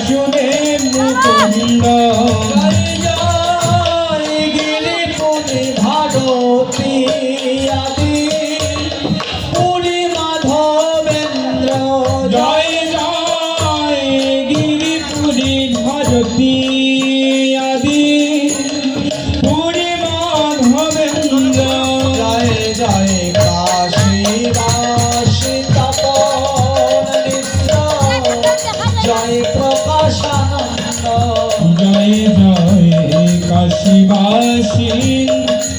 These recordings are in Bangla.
বাসুদেব মুকুন্দ জয় জয় গিরিপুরি ভারতী আদি পুরী মাধবেন্দ্র জয় জয় গিরিপুরি ভারতী আদি পুরী মাধবেন্দ্র জয় জয় কাশীবাসী তপন মিশ্র জয় প্রকাশানন্দ জয় জয় কাশীবাসী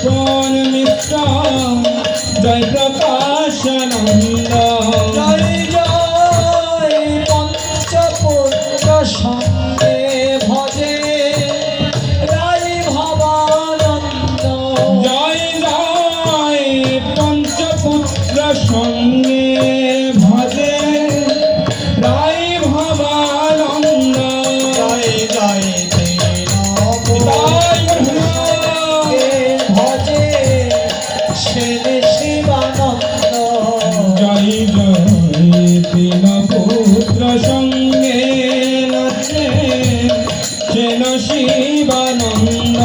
কোন মিশ্র জয় প্রকাশানন্দ জয় জয় পঞ্চপুত্র সঙ্গে ভজে রাই ভবানন্দ জয় জয় পঞ্চপুত্র সঙ্গে ভজে রাই ভবানন্দ জয় জয় ভজে সেন শিবানন্দ জয় জয় তিন পুত্র সঙ্গে নাচে সেন শিবানন্দ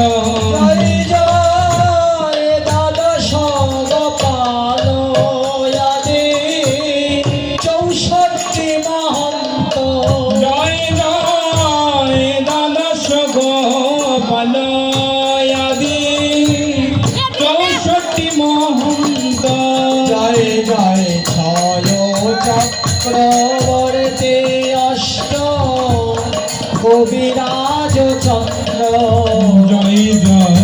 জয় জয় দ্বাদশ গোপাল আদি 64 মহন্ত জয় জয় দ্বাদশ গোপাল আদি 64 মহন্ত জয় জয় ছয় চক্রবর্তী অষ্ট কবিরাজ চন্দ্র জয় জয়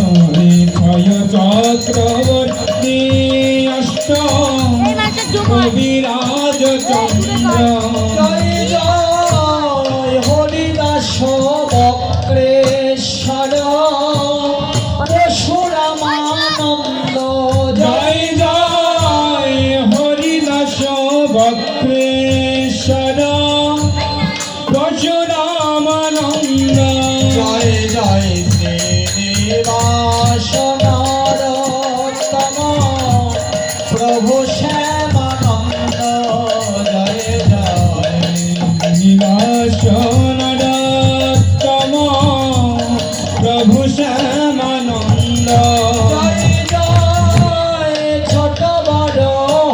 ছয় চক্রবর্তী অষ্ট কবিরাজ চন্দ্র জয় জয় হরিদাস বক্রেশ্বর পরশুরামানন্দ জয় জয় হরিদাস বক্রেশ্বর পরশুরামানন্দ জয় জয় শ্রীনিবাস নরোত্তম প্রভু শ্যামানন্দ জয় জয় নিবাস নরোত্তম প্রভু শ্যামানন্দ জয় জয় ছোট বড়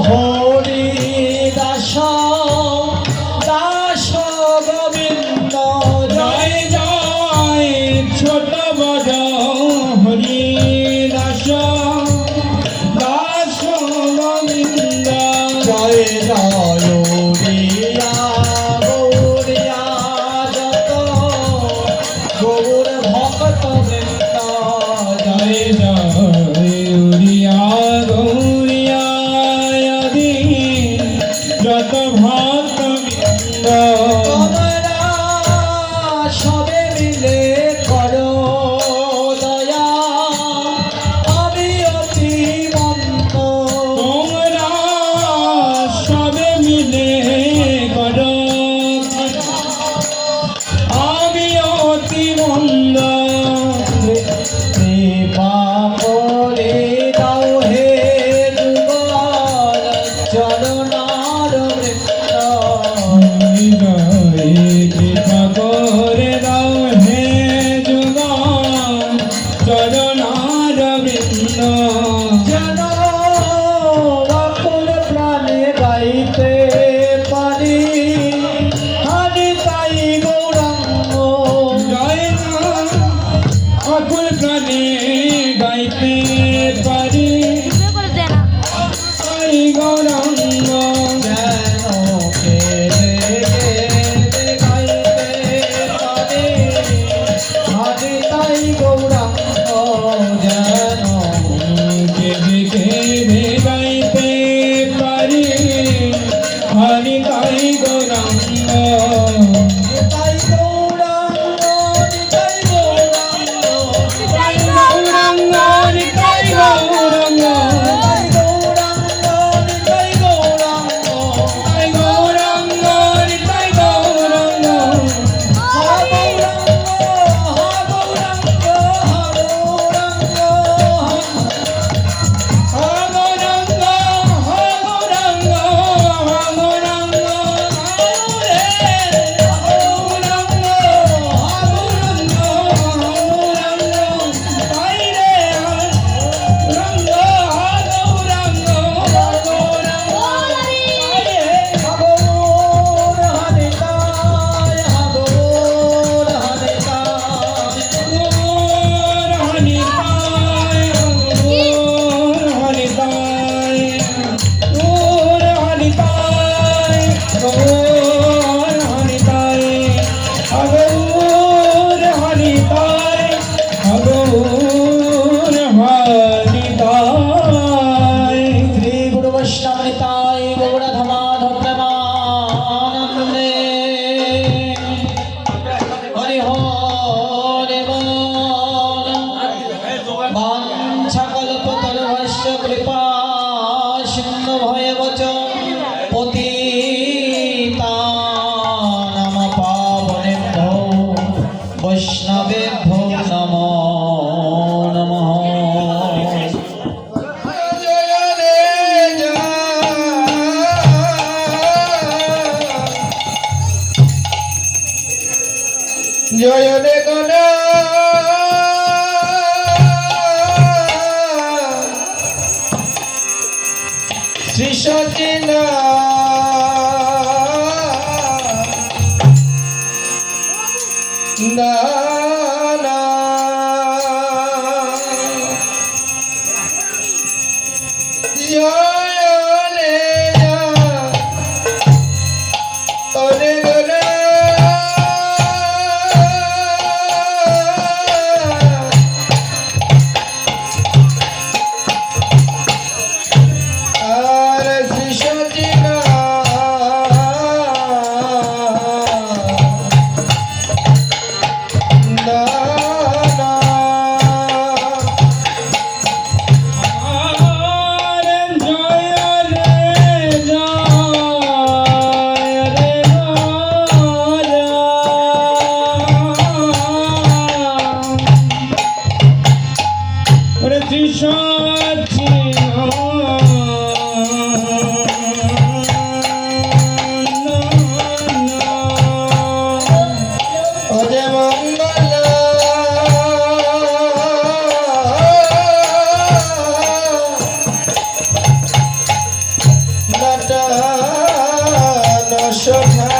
হরি দাস দাস গোবিন্দ জয় জয় জয় ছোট বড় হরি জয় দেখন শ্রী সচিন দানা জয় রে ওরে গোরে আর শ্রী সচিনা দানা আর জয় রে ওরে অজে মঙ্গল নটন শোভা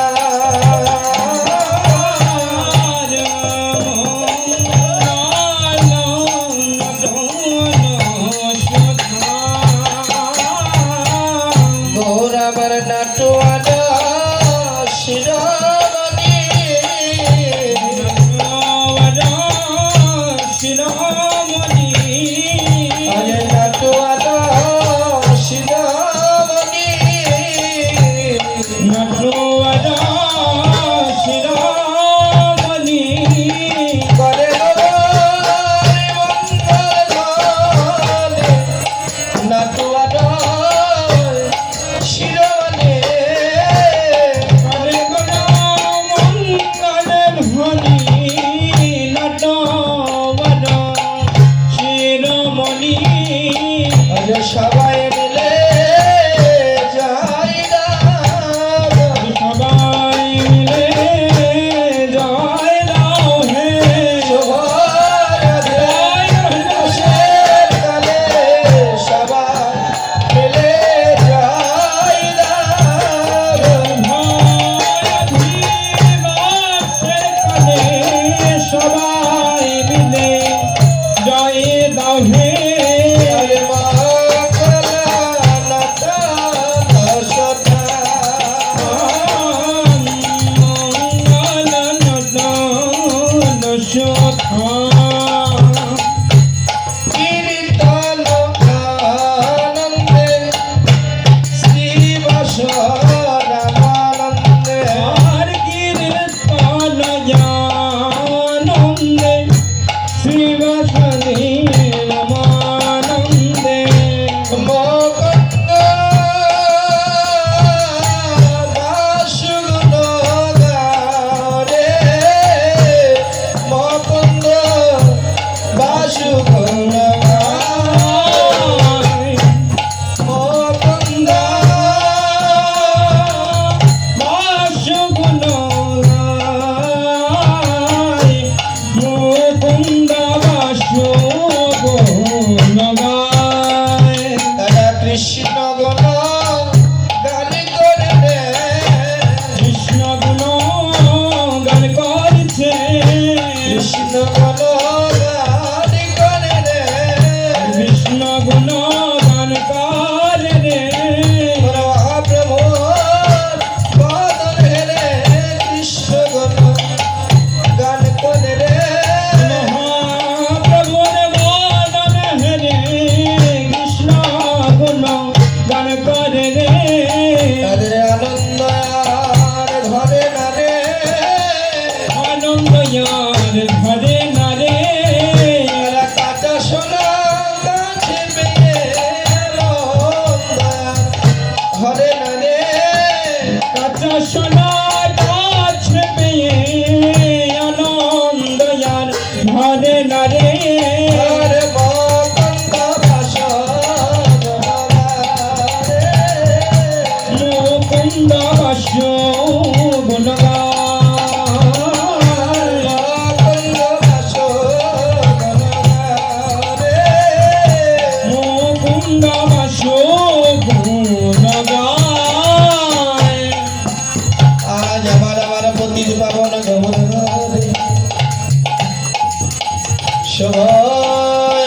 শুভ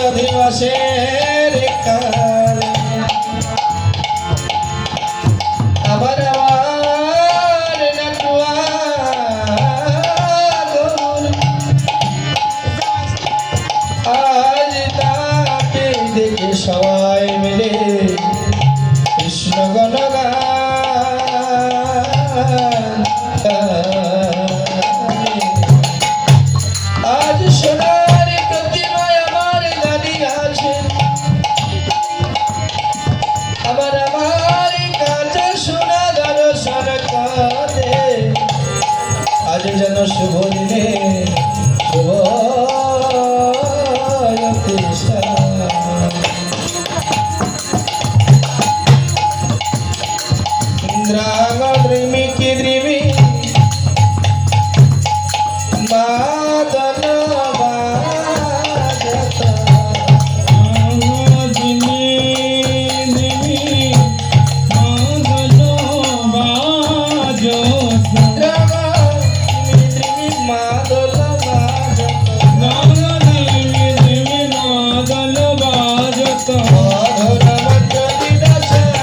অধিবাসের কালে আবার আমার নাটুয়া গৌর আজ তাকে দেখে সবাই মিলে কৃষ্ণ গণগান আজ সোনার প্রতিমায় আমার দাঁড়িয়ে আছে আবার আমার কাছে সোনা দর্শন করে আজ যেন শুভ দিনে শুভ ইন্দ্রাঙ্গ দ্রিমি কি দ্রিমি মাদন বাজত দিমি দিমি মাদল বাজত ইন্দ্রাঙ্গ দ্রিমি মাদল বাজত দিমি দিমি মাদল বাজত মধুর মঞ্জরি দশানা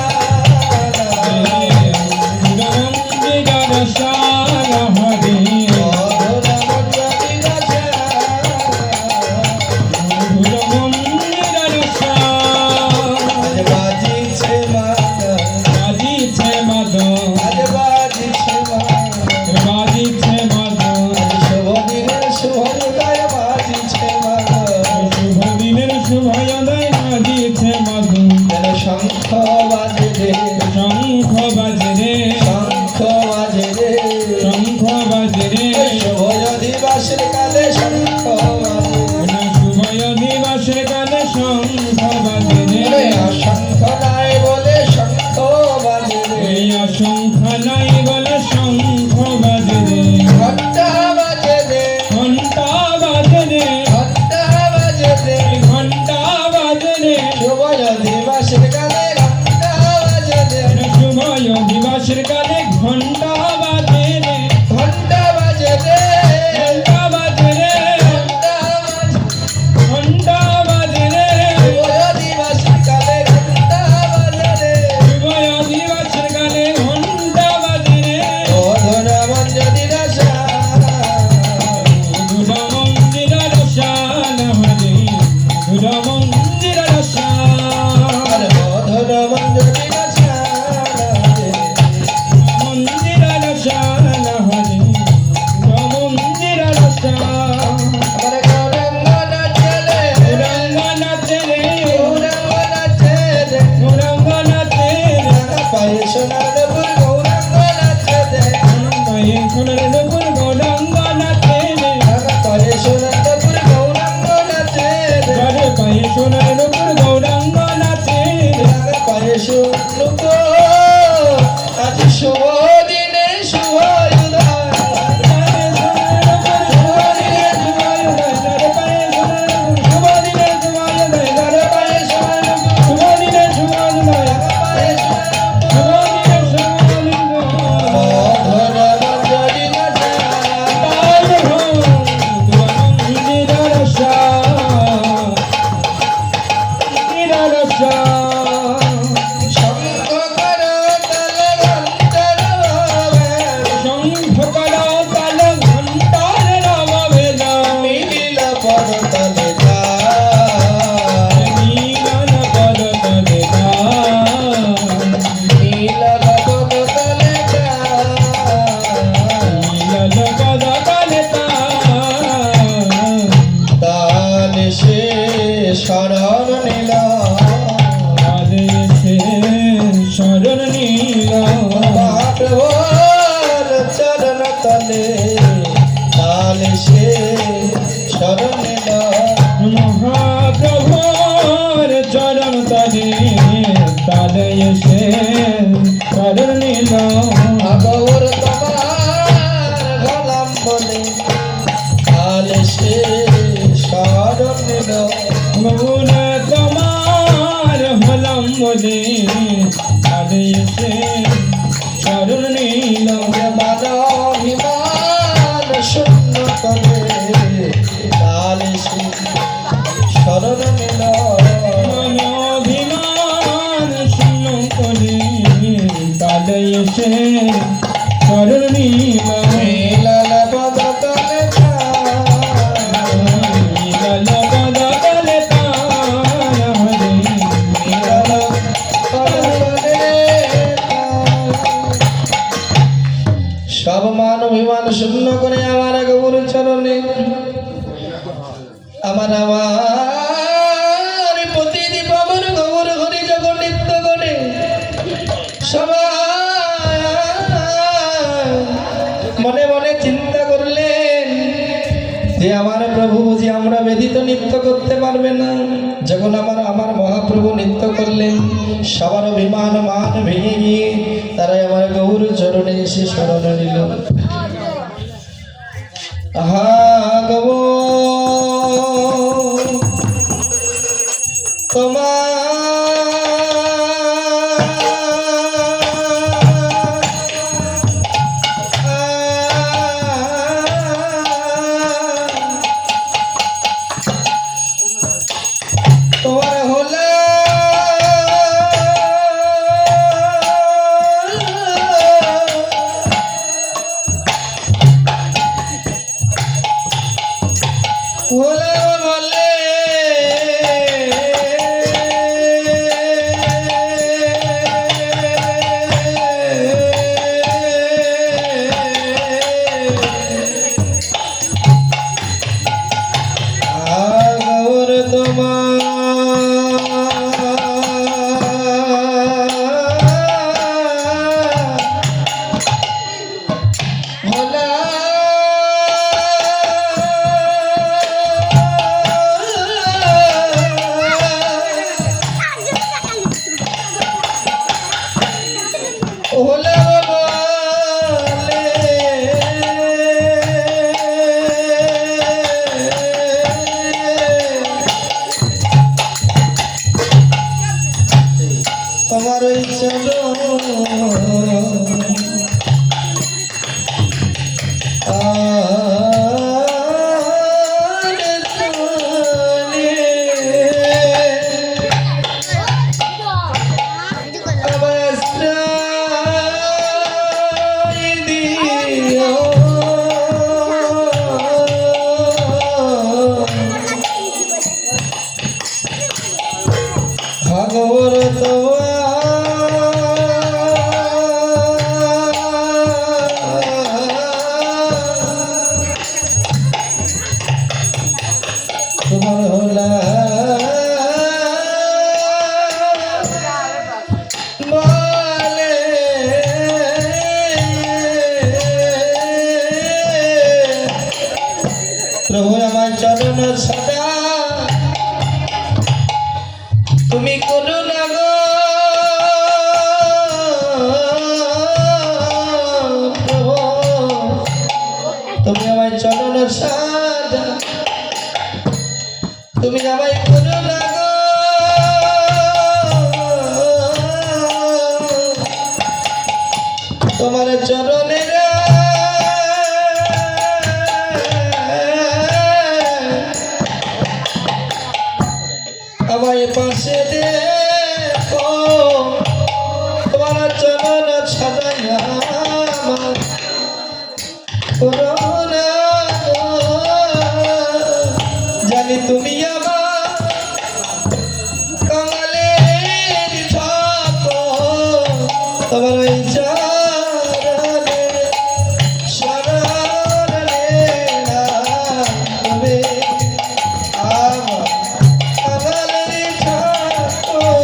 শঙ্খ বাজে রে শঙ্খ বাজে রে শঙ্খ বাজে রে শঙ্খ বাজে রে শুভ অধিবাসের কালে শঙ্খ বাজে শুভয় দিবসের কালে শঙ্খ বাজে রে রে অসংখ নাই বলে শঙ্খ বাজে রে এই অসংখ নাই বলে শঙ্খ বাজে রে ঘণ্টা বাজে রে ঘণ্টা বাজে রে ঘণ্টা বাজে রে ঘণ্টা বাজে রে শুভ অধিবাসের কালে ঘণ্টা বাজে রে শুভয় দিবসের কালে ঘণ্টা বাজে রে ঘণ্টা বাজে রে ঘণ্টা বাজে রে ঘণ্টা বাজে রে শুভ অধিবাসের কালে ঘণ্টা বাজে রে শুভয় দিবসের কালে ঘণ্টা বাজে রে মধুর মঞ্জরি দশা মধুর মন্দির রসাল হরে মধুর মন্দির রসাল মধুর মঞ্জরি দশা মন্দির রসাল হরে মন্দির রসাল আমার গৌরাঙ্গ নাচে রে গৌরাঙ্গ নাচে রে গৌরাঙ্গ নাচে রে গৌরাঙ্গ নাচে রে রাঙা পায়ে সোনার নূপুর গৌরাঙ্গ নাচে রে পায়ে সোনার নূপুর গৌরাঙ্গ নাচে রে রাঙা পায়ে সোনার নূপুর গৌরাঙ্গ নাচে রে ঘরে পায়ে সোনার নূপুর গৌরাঙ্গ নাচে রে রাঙা পায়ে সোনার নূপুর আজ শুভ দিনে শুভ উদয় পায়ে সোনার নূপুর শুভ দিনে শুভ উদয় ঘরে পায়ে সোনার নূপুর শুভ দিনে শুভ উদয় ঘরে পায়ে সোনার নূপুর শুভ দিনে শুভ উদয় পায়ে সোনার শুভ দিনে শুভ উদয় মধুর মঞ্জরি দশা তাই হো মন্দির রসাল মন্দির রসাল শঙ্খ করো তাল ঘণ্টার ভাবে শঙ্খ করা তাল ঘণ্টার রবেলা মিলিল পদ তলে যা নীলন পদ তলে নীল পদ তলে যা নীলন পদ তলে তালে সে শরণ নিল তালে সে শরণ নীল মহাপ্রভুর চরণ তলে তালে সে শরণ নিল মহাপ্রভুর চরণ তলে তালে সে শরণ নীল গৌর তোমার গলাম বলে তালে সে শরণ নিল মৌন তোমার হলাম বলে তালে সে শরণ নীল মানবিমান শূন্য করে তালে সে চরণে আমার আমার প্রতিদি পাবন গৌর হরি যখন নিত্য করে সবাই মনে মনে চিন্তা করলেন যে আমার প্রভু যে আমরা ব্যতীত নৃত্য করতে পারবে না। যখন আমার মহাপ্রভু নৃত্য করলেন সবার অভিমান মান ভেঙে গিয়ে তারাই আমার গৌর চরণে এসে শরণ নিল। আহা গৌর তোমার তোমার হলো বলে গৌর তোমার ভোলা ওলা বলে তোমার ওই ভাগবর তোমার হলা বলে প্রভু আমার চরণ সদা তুমি করো না গো প্রভু তুমি আমার চরণ সদা তুমি আমায় করো না গো তোমার চরণের আমায় পাশে দেখো তোমার চরণ ছাড়াইয়া আমার করোনা জানি তুমি আমার কাঙালের ঠাকুর তোমার ওই চরণে শরণে তুমি আমার কাঙালের ঠাকুর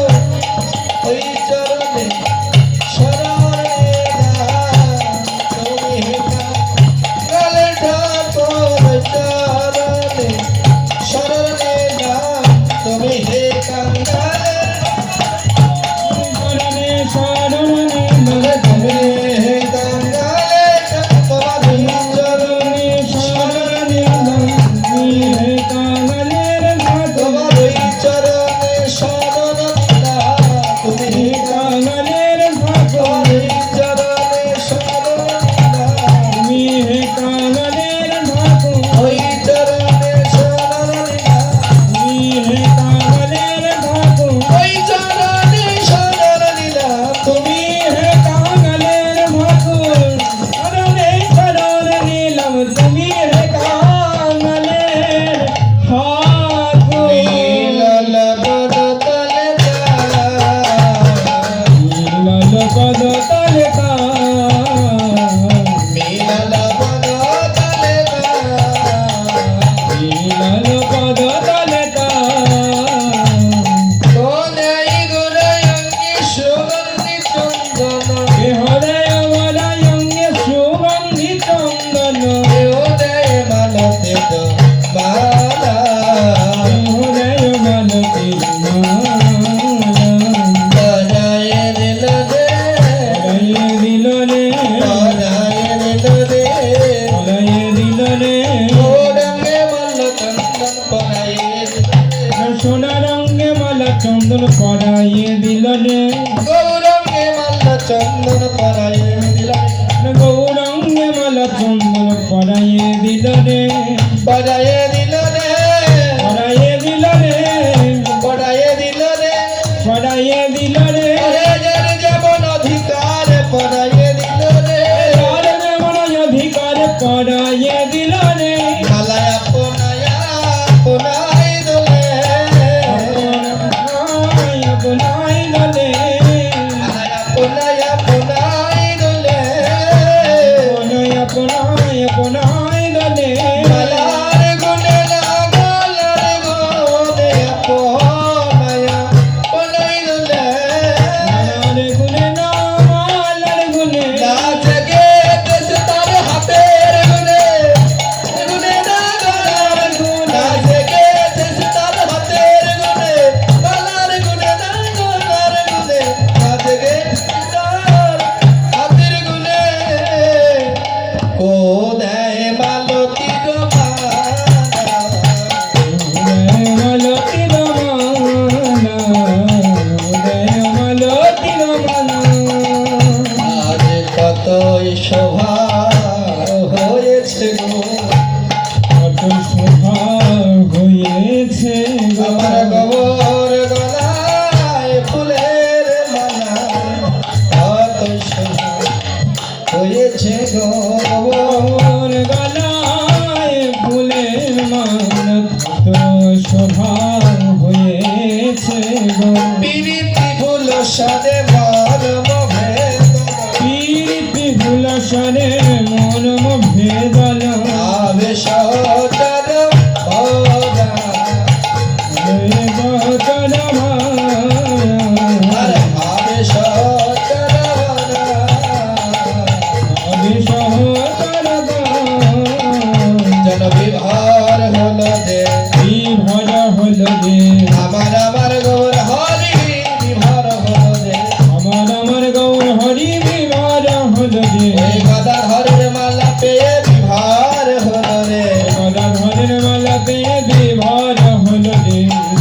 চন্দন পরাইয়ে দিল রে গৌরঙ্গে মাল্লা চন্দন পরায়ে দিল গৌরাঙ্গে মালা চন্দন পরাইয়ে দিল রে পরায়ে দিল রে পরাইয়ে দিল রে পরায়ে দিল রে পরাইয়ে দিল রে রাজার যেমন অধিকার পরায়ে দিল রে আর যেমন অধিকার পরাইয়ে দিল রে মালায়া পোনায়া পোনাই দোলে আপনাই দলে মালায়া পোনায়া পোনাই দোলে আপনাই দলে মালার গুণে লাগালার গুণে পোনায়া পোনাই দোলে মালার গুণে না মালার গুণে নাচ গে দেশ তার হাতের গুণে গুণে নাগালার গুণ নাচ গে দেশ তার হাতের গুণে মালার গুণে নাগালার গুণে নাচ গে তার হাতের গুণে কো দেয় মালতী রমানা মালতী রমানা মালতী রমানা আজ কতই শোভা হয়েছে গো কত শোভা হয়েছে আমার গোবর গলায় ফুলের মালা কত শোভা হয়েছে গো গোবর গলায় ফুলের মালা কত শোভা হয়েছে গো পিরিতি ফুল সাদে মরম ভেদনা প্রীতি হুলসরে মনম ভেদল আবে সহচর ভোগা বচন আর আবে সহচর ভোগা অবিসহতর জন বিভার হলো যে বিভর হল যে আমার গৌর হরি বিভার হলো যে আমার গৌর হরি বিভর হল যে ওই গদা হরের মালা পেয়ে বিভার হলো রে গদা ধরের মালা পেয়ে বিভর হল যে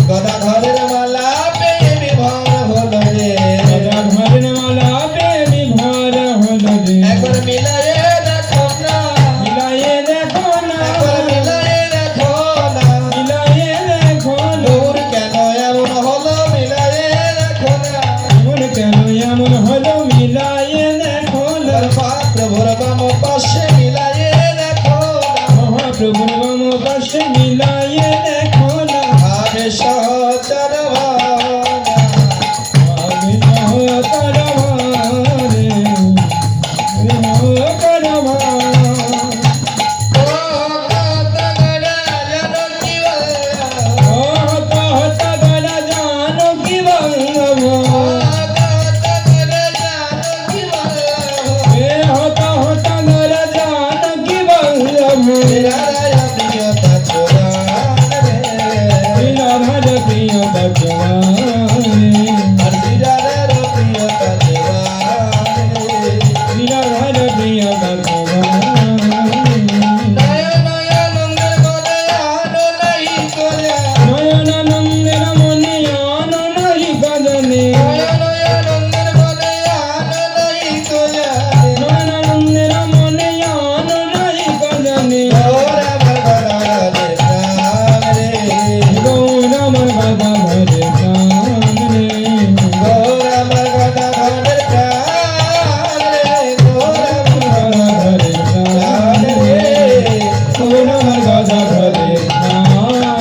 গদা হরের মালা পেয়ে বিভার হলো রে গদা ধরের মালা পেয়ে বিভর হল যে একবার মিলায়ে দেখো না মিলাইয়ে দেখো না একবার মিলায়ে দেখো না মিলাইয়ে দেখো না গৌর কেন এমন হলো মিলায়ে দেখো না মন কেন এমন হলো মিলাইয়ে দেখো না প্রভুর বাম পাশে মিলায়ে দেখো না মহাপ্রভুর বাম পাশে মিলাইয়ে দেখো না আবে সহচর ভাগা আমি সহতর ভারে সহতর ভারে হত হত গলা জানো কি বলব এ হত হত গলা জানো কি বলব রাধার প্রিয় দজবারে রাধার প্রিয় দজবারে নয়নানন্দের মনে আনো নাহি গজনে নয়নানন্দের মনে আনো নাহি গজনে গৌর আমার বাধা ভরে কামরে বাধা ভরে কামরে গৌর আমার বাধা ভরে কামরে আমার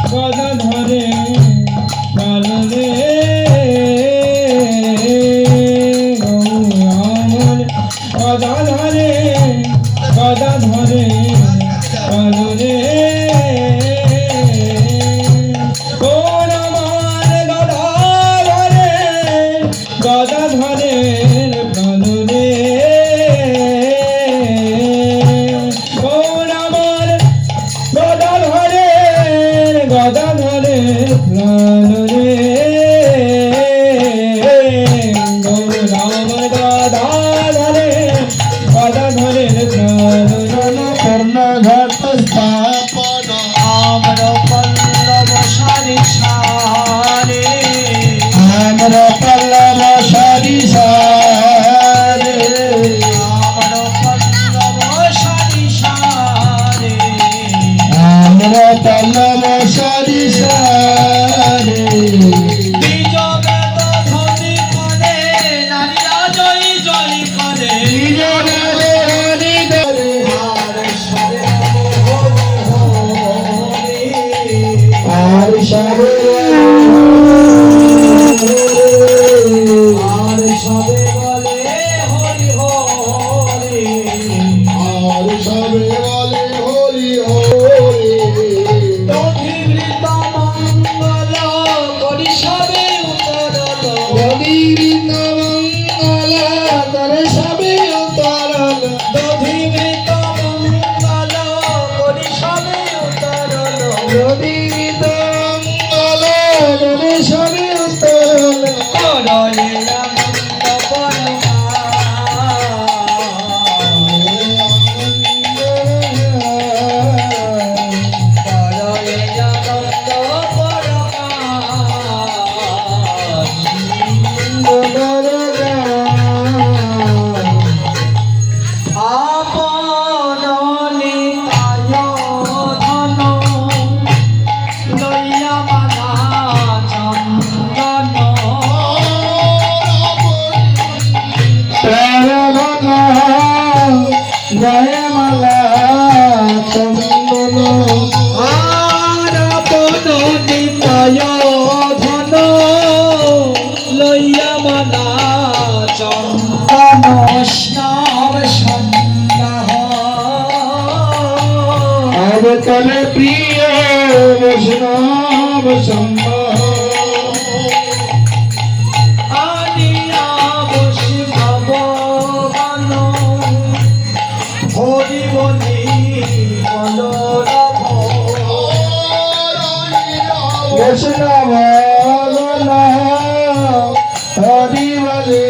বাধা ধরে বাধা ধরে কালরে আমার বাধা ধরে বাধা ধরে কালরে কোন আমার গাধা ধরে গাধা ধরে কালরে সবে বলে হরি হরি আর সবে বলে হরি হরি দধিবৃত মঙ্গল করি সবে উতরল রবিবৃত মঙ্গল করে সবে উতরল দধিবৃত মঙ্গল করি সবে উতরল রবিবৃত মঙ্গল করে সবে উতরল করলে আনন্দ পরমা করলে আনন্দ পরমা আপন নিতায় ধন লইয়া বাধা চন্দন জয়মালা চন্দন আর আপন নিতায় ধন লইয়া বাধা চন্দন স্নার সন্দেহ আর তলে প্রিয় বৈষ্ণব সম্ভব আনিয়া বসি ভগবান হরি বলি বলরাম বৈষ্ণব হরি বলে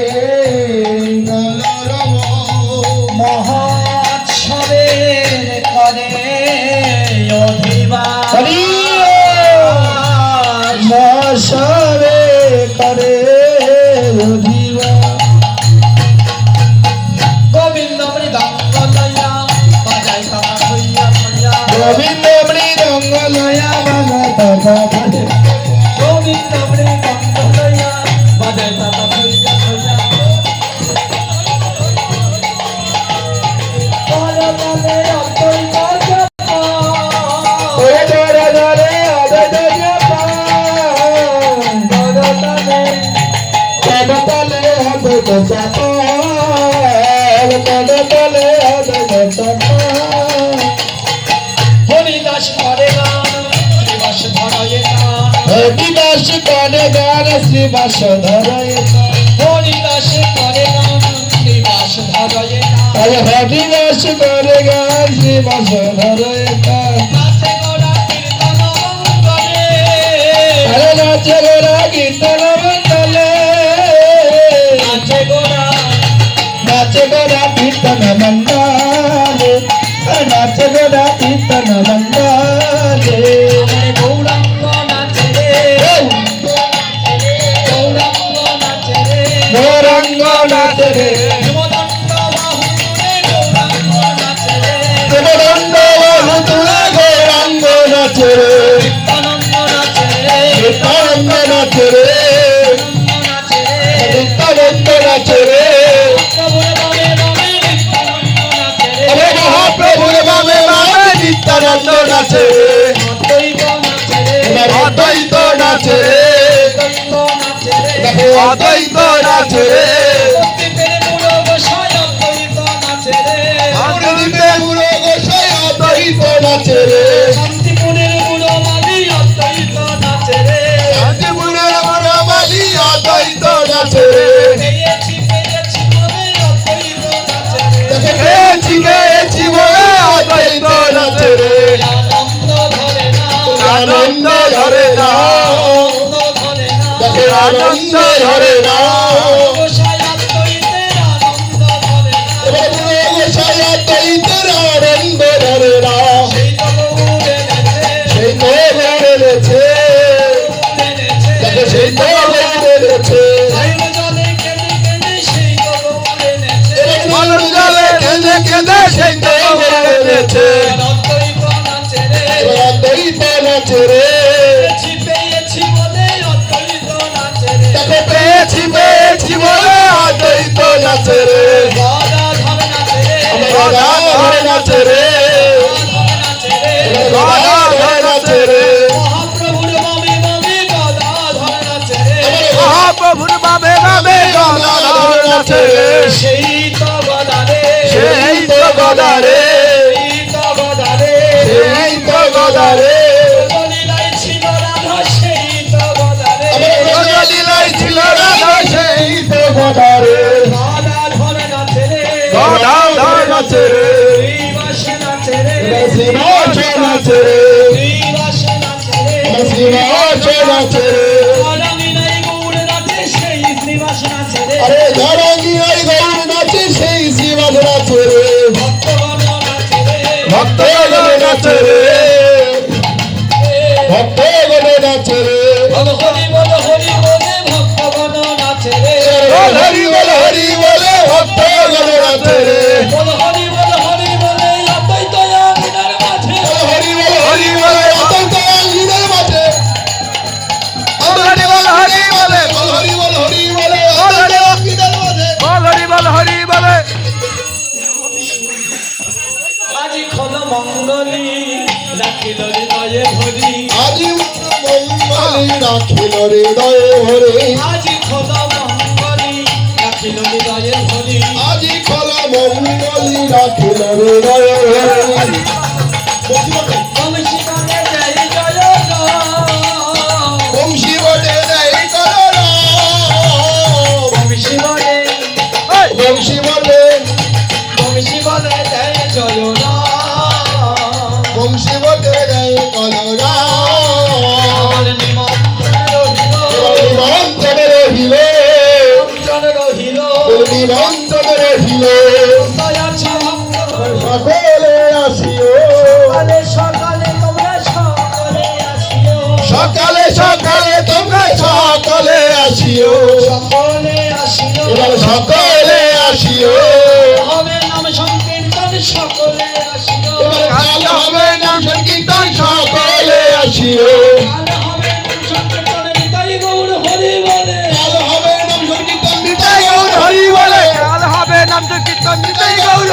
মহোৎসবের করে অধিবাস হরি সবে করে অধিবা গোবিন্দ মৃদঙ্গ লইয়া বাজাই তারা হইয়া হইয়া গোবিন্দ মৃদঙ্গ লয়া বাজা গোবিন্দ মৃদঙ্গ লইয়া বাজাই তারা হইয়া হইয়া পরতলে অন্তই কাজা ওরে ধরে ধরে আদা জপা পরতলে পদতলে আদা জপা পদতলে আদা জপা হরিদাস করে গান শ্রীবাস ধরায়ে গান হরিদাস করে গান শ্রীবাস ধরায় হরিদাস করে গান শ্রীবাস ধরায়ে গান হরিদাস করে গান শ্রীবাস ধরায় নাচে গোরা কীর্তন মঙ্গলে আরে নাচে গোরা কীর্তন মন্ডলে নাচে গোরা নাচে গোরা কীর্তন মন্ডলে নাচে গোরা কীর্তন মন্ডলে আমার গৌরাঙ্গ নাচে রে গৌরাঙ্গ নাচে রে গৌরাঙ্গ নাচে রে হেমদণ্ড বাহু তুলে গৌরাঙ্গ নাচে রে দেবদণ্ড বাহু তুলে গৌরাঙ্গ নাচে রে নিত্যানন্দ নাচে রে নিত্যানন্দ নাচে রে নাচে রে নিত্যানন্দ নাচে রে প্রভুর বামে বামে নিত্যানন্দ নাচে রে আরে মহাপ্রভুর বামে বামে নিত্যানন্দ নাচে রে অদ্বৈত নাচে রে অদ্বৈত নাচে রে অদ্বৈত নাচে রে দেখো অদ্বৈত নাচে রে প্রত্যেকের মূল গোসাই অদ্বৈত নাচে রে আমৃতে গুরু গোসাই অদ্বৈত নাচে রে শান্তিপুরের মূল মালি অদ্বৈত নাচে রে শান্তিপুরের বড়বালি অদ্বৈত নাচে রে পেয়েছি বলে অদ্বৈত নাচে রে দেখে পেয়েছি বলে অদ্বৈত নাচে রে আনন্দ ধরে না আনন্দ ধরে না আনন্দ ধরে না দেখে আনন্দ ধরে না গোসাই অদ্বৈতের আনন্দ ধরে না এবার গুরু গোসাই অদ্বৈতের আনন্দ ধরে না সেই তো গৌর এনেছে সেই তো বেড়েছে এনেছে দেখে সেই তো বেড়েছে সাইল জলে কেঁদে কেঁদে সেই তো গৌর এনেছে মানুষ জলে কেঁদে কেঁদে সেই তো বেড়েছে অদ্বৈত নাচে রে অদ্বৈত নাচে রে পেয়েছি বলে অদ্বৈত নাচে রে তাকে পেয়েছি বলে অদ্বৈত নাচে রে গদাধর নাচে রে গদাধর নাচে রে নাচে রে গদাধর নাচে রে মহাপ্রভুর বামে বামে গদাধর নাচে রে মহাপ্রভুর বাবে বাবে গদাধর আছে রে, সেই তো গদারে, সেই তো গদারে, সেই তো গদারে, সেই তো গদারে, গদিলাই ছিল রাধা সেই তো গদারে, গদাদিলাই ছিল রাধা সেই তো গদারে, গদা ধরে নাচে রে, গদা ধরে নাচে রে, শ্রীবাস নাচে রে, শ্রীবাস নাচে রে, শ্রীবাস নাচে রে, শ্রীবাস নাচে রে, আরামি নাই গৌর নাচে সেই শ্রীবাস নাচে রে, আরে ধরঙ্গি ওই গৌর নাচে সেই শ্রীবাস নাচে রে, ভক্তগণ নাচে রে, ভক্তগণ নাচে রে, ভক্তগণ নাচে রে, হরি বল হরি বলে ভক্তগণ নাচে রে, বল হরি বল হরি বলে ভক্তগণ নাচে রে, বল হরি বলে এতই তো আমিনার মাঝে, হরি বল হরি বলে অতন্ত আঙ্গিনের মাঝে, হরি বল হরি বলে, বল হরি বল হরি বলে অতন্ত আঙ্গিনের মাঝে, বল হরি বল হরি বলে, আজি খন মঙ্গলী রাখিল হৃদয়ে ভরি, আজি মঙ্গলি রাখিল হৃদয়ে ভরে, আজি খন মঙ্গলী রাখিল হৃদয়ে ভরি, আজি খোলা মঙ্গলি রাখিল হৃদয়ে ভরে, বংশী গানে জয় জয় রাম, বংশী বটে নেই করো বংশী বলে বংশী বটে, বংশী বলে জয় জয় রাম, বংশী বটে নেই করো, আমার নিমন্ত্রণ রহিল, নিমন্ত্রণ রহিল, নিমন্ত্রণ রহিল, নিমন্ত্রণ রহিল, দয়াচ্ছ ভক্ত সকলে আসিও, সকালে তোমরা সকলে আসিও, সকালে সকালে তোমরা সকলে আসিও, সকলে আসিও, এবার সকলে আসিও, হবে নাম সংকীর্তন সকলে আসিও, এবার কাল হবে নাম সংকীর্তন সকলে আসিও, কাল হবে নাম সংকীর্তন নিতাই গৌর হরি বলে, কাল হবে নাম সংকীর্তন নিতাই গৌর হরি বলে, কাল হবে নাম সংকীর্তন নিতাই গৌর